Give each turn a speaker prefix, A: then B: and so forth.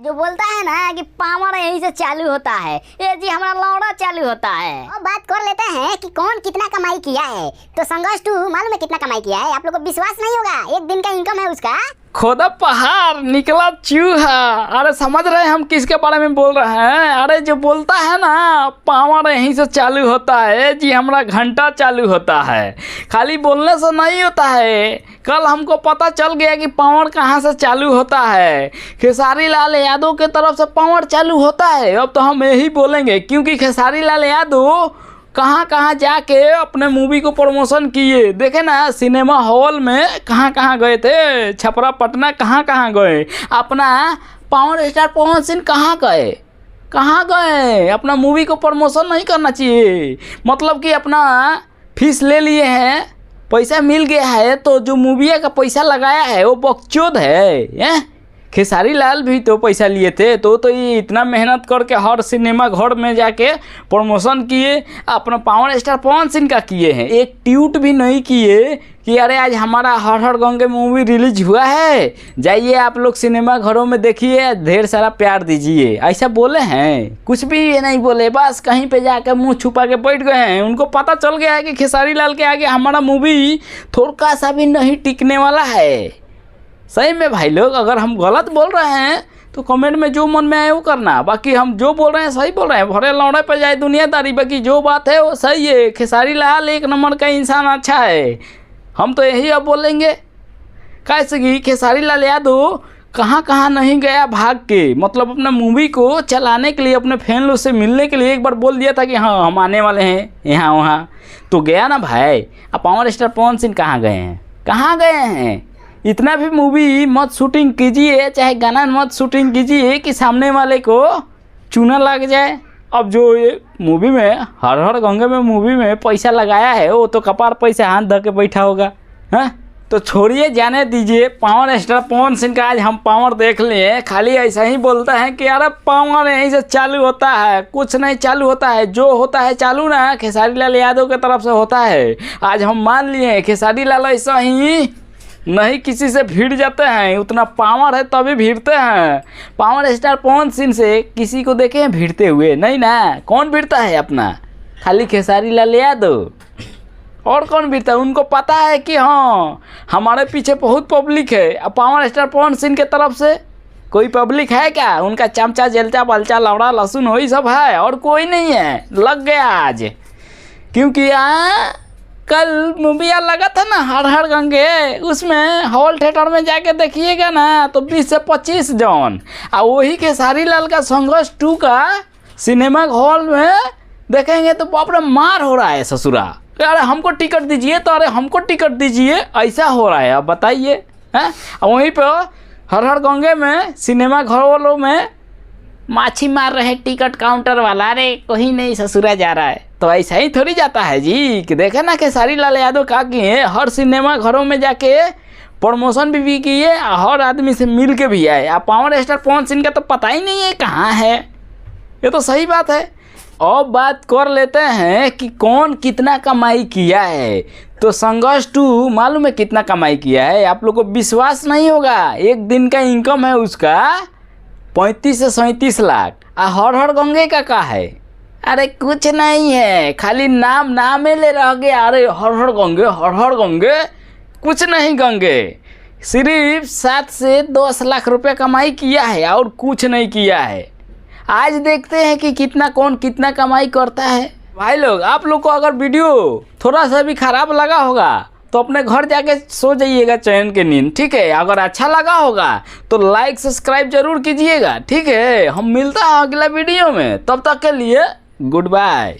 A: जो बोलता है ना कि पावर यहीं से चालू होता है, ये जी हमारा लौड़ा चालू होता है।
B: और बात कर लेते हैं कि कौन कितना कमाई किया है। तो संघर्ष 2 मालूम है कितना कमाई किया है? आप लोगों को विश्वास नहीं होगा, 1 दिन का इनकम है उसका।
C: खोदा पहाड़ निकला चूहा। अरे समझ रहे हैं हम किसके बारे में बोल रहे हैं? अरे जो बोलता है ना पावर यहीं से चालू होता है जी, हमारा घंटा चालू होता है। खाली बोलने से नहीं होता है, कल हमको पता चल गया कि पावर कहाँ से चालू होता है। खेसारी लाल यादव के तरफ से पावर चालू होता है। अब तो हम यही बोलेंगे क्योंकि खेसारी लाल यादव कहाँ कहाँ जाके अपने मूवी को प्रमोशन किए। देखे ना सिनेमा हॉल में कहाँ कहाँ गए थे, छपरा पटना कहाँ कहाँ गए, अपना पावर स्टार पवन सिंह कहाँ गए अपना मूवी को प्रमोशन नहीं करना चाहिए। मतलब कि अपना फीस ले लिए हैं, पैसा मिल गया है, तो जो मूवी का पैसा लगाया है वो बकचोद है। खेसारी लाल भी तो पैसा लिए थे, तो ये इतना मेहनत करके हर सिनेमा घर में जाके प्रमोशन किए। अपना पावर स्टार पवन सिंह का किए हैं, एक ट्वीट भी नहीं किए कि अरे आज हमारा हर हर गंगे मूवी रिलीज हुआ है, जाइए आप लोग सिनेमा घरों में देखिए, ढेर सारा प्यार दीजिए। ऐसा बोले हैं? कुछ भी ये नहीं बोले, बस कहीं पे जाकर मुंह छुपा के बैठ गए हैं। उनको पता चल गया है कि खेसारी लाल के आगे हमारा मूवी थोड़ा सा भी नहीं टिकने वाला है। सही में भाई लोग, अगर हम गलत बोल रहे हैं तो कमेंट में जो मन में आए वो करना, बाकी हम जो बोल रहे हैं सही बोल रहे हैं। भरे लौड़े पे जाए दुनियादारी, बाकी जो बात है वो सही है। खेसारी लाल 1 नंबर का इंसान अच्छा है, हम तो यही अब बोलेंगे। कैसे कि खेसारी लाल यादव कहाँ कहाँ नहीं गया भाग के, मतलब अपना मूवी को चलाने के लिए, अपने फैन लोग से मिलने के लिए एक बार बोल दिया था कि हाँ हम आने वाले हैं यहाँ वहाँ, तो गया ना भाई। अब पावर स्टार पवन सिंह कहाँ गए हैं? इतना भी मूवी मत शूटिंग कीजिए, चाहे गाना मत शूटिंग कीजिए कि सामने वाले को चूना लग जाए। अब जो ये मूवी में हर हर गंगे में मूवी में पैसा लगाया है वो तो कपार पैसा हाथ धर के बैठा होगा। हाँ तो छोड़िए, जाने दीजिए। पावर स्टार पवन सिंह का आज हम पावर देख लिए। खाली ऐसा ही बोलता है कि अरे पावर यहीं से चालू होता है, कुछ नहीं चालू होता है। जो होता है चालू ना खेसारी लाल यादव के तरफ से होता है। आज हम मान लिए खेसारी लाल ऐसा ही नहीं किसी से भिड़ जाते हैं, उतना पावर है तभी भिड़ते हैं। पावर स्टार पवन सिंह से किसी को देखे हैं भिड़ते हुए? नहीं ना। कौन भिड़ता है अपना? खाली खेसारी लाल यादव। और कौन भिड़ता है? उनको पता है कि हाँ हमारे पीछे बहुत पब्लिक है। अब पावर स्टार पवन सिंह के तरफ से कोई पब्लिक है क्या? उनका चमचा जलचा बलचा लवड़ा लहसुन वही सब है, और कोई नहीं है। लग गया आज, क्योंकि कल मूवी लगा था ना हर हर गंगे, उसमें हॉल थिएटर में जाके देखिएगा ना तो 20 से 25 जन। और वही खेसारी लाल का संघर्ष 2 का सिनेमा हॉल में देखेंगे तो बाप रे मार हो रहा है ससुरा। अरे हमको टिकट दीजिए, तो अरे हमको टिकट दीजिए, ऐसा हो रहा है। अब बताइए हैं? वहीं पर हर हर गंगे में सिनेमा घर वालों में माछी मार रहे टिकट काउंटर वाला, अरे कोई नहीं ससुरा जा रहा है। तो ऐसा ही थोड़ी जाता है जी कि देखे ना खेसारी लाल यादव का किए, हर सिनेमा घरों में जाके प्रमोशन भी किए, हर आदमी से मिल के भी आए। आप पावर स्टार पवन सिंह का तो पता ही नहीं है कहाँ है। ये तो सही बात है। अब बात कर लेते हैं कि कौन कितना कमाई किया है। तो संघर्ष 2 मालूम है कितना कमाई किया है? आप लोग को विश्वास नहीं होगा। 1 दिन का इनकम है उसका 35 से 37 लाख। हर हर गंगे का है? अरे कुछ नहीं है, खाली नाम ले रह गया। अरे हर हर गंगे कुछ नहीं। गंगे सिर्फ 7 से 10 लाख रुपए कमाई किया है और कुछ नहीं किया है। आज देखते हैं कि कौन कितना कमाई करता है। भाई लोग, आप लोग को अगर वीडियो थोड़ा सा भी खराब लगा होगा तो अपने घर जाके सो जाइएगा चैन के नींद, ठीक है? अगर अच्छा लगा होगा तो लाइक सब्सक्राइब जरूर कीजिएगा, ठीक है? हम मिलता हैं अगला वीडियो में, तब तक के लिए गुड बाय।